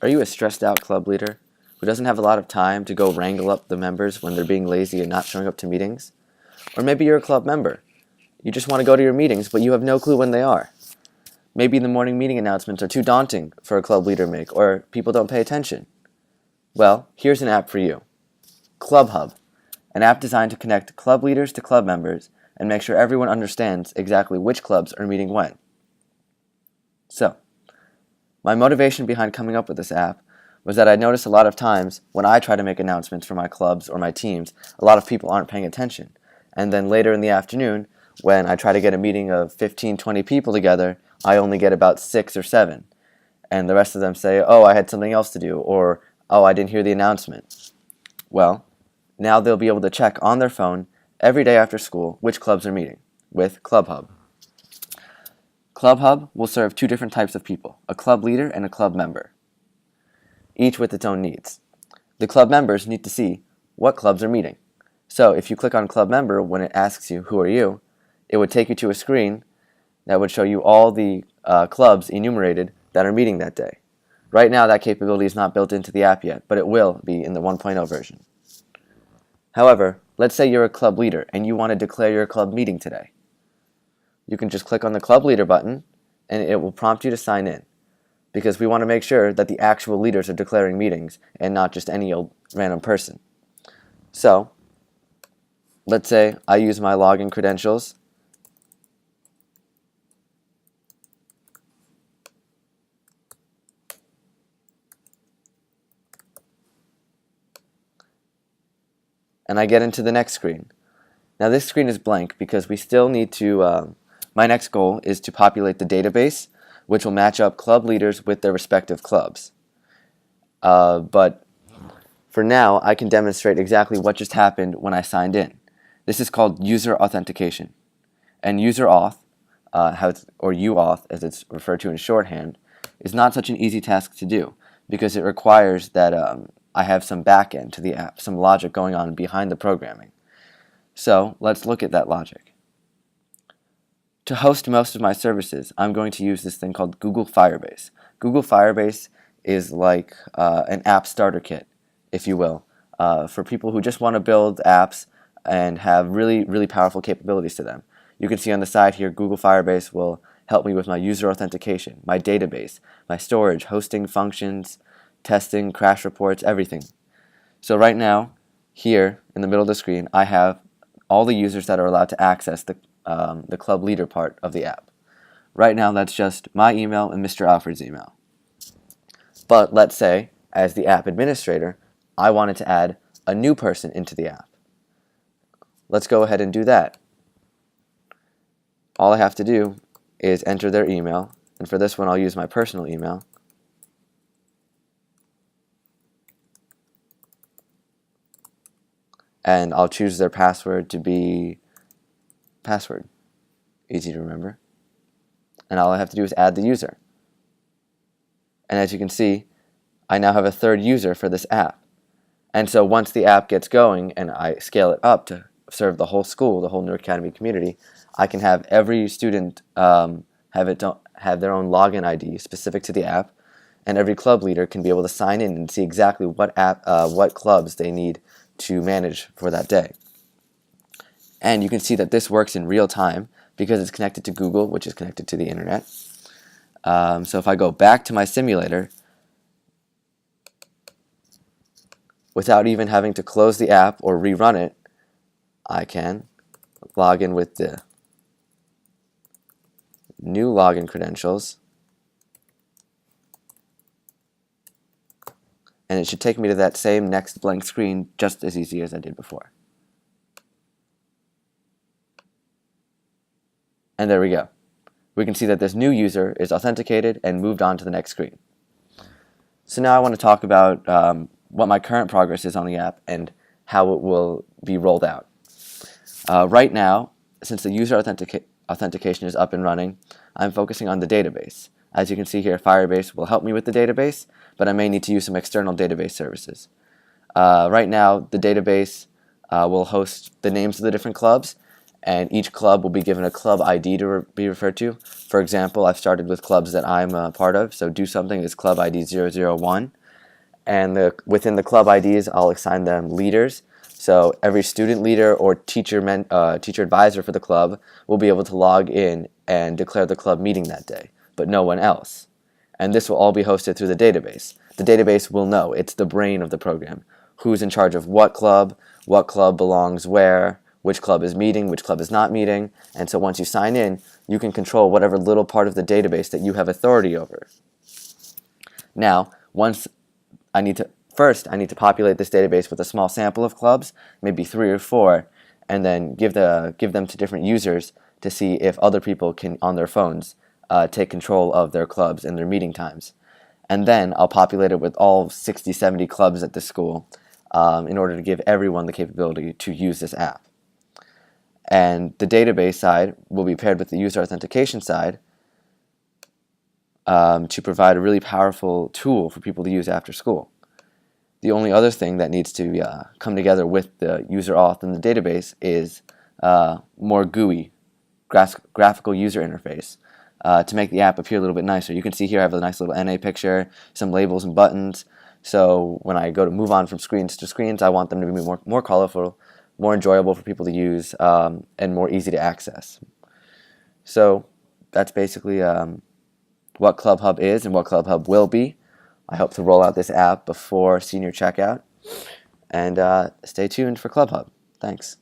Are you a stressed out club leader who doesn't have a lot of time to go wrangle up the members when they're being lazy and not showing up to meetings? Or maybe you're a club member. You just want to go to your meetings, but you have no clue when they are. Maybe the morning meeting announcements are too daunting for a club leader to make, or people don't pay attention. Well, here's an app for you. Club Hub, an app designed to connect club leaders to club members and make sure everyone understands exactly which clubs are meeting when. So, my motivation behind coming up with this app was that I noticed a lot of times when I try to make announcements for my clubs or my teams, a lot of people aren't paying attention. And then later in the afternoon, when I try to get a meeting of 15, 20 people together, I only get about 6 or 7. And the rest of them say, oh, I had something else to do, or, oh, I didn't hear the announcement. Well, now they'll be able to check on their phone every day after school which clubs are meeting with Club Hub. Club Hub will serve 2 different types of people, a club leader and a club member, each with its own needs. The club members need to see what clubs are meeting. So if you click on Club Member when it asks you, who are you, it would take you to a screen that would show you all the clubs enumerated that are meeting that day. Right now, that capability is not built into the app yet, but it will be in the 1.0 version. However, let's say you're a club leader and you want to declare your club meeting today. You can just click on the Club Leader button and it will prompt you to sign in, because we want to make sure that the actual leaders are declaring meetings and not just any old random person. So, let's say I use my login credentials. And I get into the next screen. Now this screen is blank because we still need to, my next goal is to populate the database, which will match up club leaders with their respective clubs. But for now, I can demonstrate exactly what just happened when I signed in. This is called user authentication. And user auth, or UAuth as it's referred to in shorthand, is not such an easy task to do because it requires that I have some backend to the app, some logic going on behind the programming. So let's look at that logic. To host most of my services, I'm going to use this thing called Google Firebase. Google Firebase is like an app starter kit, if you will, for people who just want to build apps and have really, really powerful capabilities to them. You can see on the side here, Google Firebase will help me with my user authentication, my database, my storage, hosting functions, testing, crash reports, everything. So right now, here in the middle of the screen, I have all the users that are allowed to access the club leader part of the app. Right now, that's just my email and Mr. Alfred's email. But let's say, as the app administrator, I wanted to add a new person into the app. Let's go ahead and do that. All I have to do is enter their email, and for this one, I'll use my personal email. And I'll choose their password to be password. Easy to remember. And all I have to do is add the user. And as you can see, I now have a third user for this app. And so once the app gets going and I scale it up to serve the whole school, the whole Newark Academy community, I can have every student have their own login ID specific to the app, and every club leader can be able to sign in and see exactly what clubs they need to manage for that day. And you can see that this works in real time because it's connected to Google, which is connected to the internet. So if I go back to my simulator, without even having to close the app or rerun it, I can log in with the new login credentials, and it should take me to that same next blank screen just as easy as I did before. And there we go. We can see that this new user is authenticated and moved on to the next screen. So now I want to talk about what my current progress is on the app and how it will be rolled out. Right now, since the user authentication is up and running, I'm focusing on the database. As you can see here, Firebase will help me with the database, but I may need to use some external database services. Right now, the database will host the names of the different clubs, and each club will be given a club ID to be referred to. For example, I've started with clubs that I'm a part of, so Do Something is club ID 001, and within the club IDs, I'll assign them leaders. So every student leader or teacher advisor for the club will be able to log in and declare the club meeting that day, but no one else. And this will all be hosted through the database. The database will know. It's the brain of the program. Who's in charge of what club belongs where, which club is meeting, which club is not meeting. And so once you sign in, you can control whatever little part of the database that you have authority over. Now, I need to populate this database with a small sample of clubs, maybe 3 or 4, and then give them to different users to see if other people can, on their phones, take control of their clubs and their meeting times. And then I'll populate it with all 60, 70 clubs at the school in order to give everyone the capability to use this app. And the database side will be paired with the user authentication side to provide a really powerful tool for people to use after school. The only other thing that needs to come together with the user auth in the database is more GUI, graphical user interface, to make the app appear a little bit nicer. You can see here I have a nice little NA picture, some labels and buttons. So when I go to move on from screens to screens, I want them to be more colorful, more enjoyable for people to use, and more easy to access. So that's basically what ClubHub is and what ClubHub will be. I hope to roll out this app before senior checkout. And stay tuned for ClubHub. Thanks.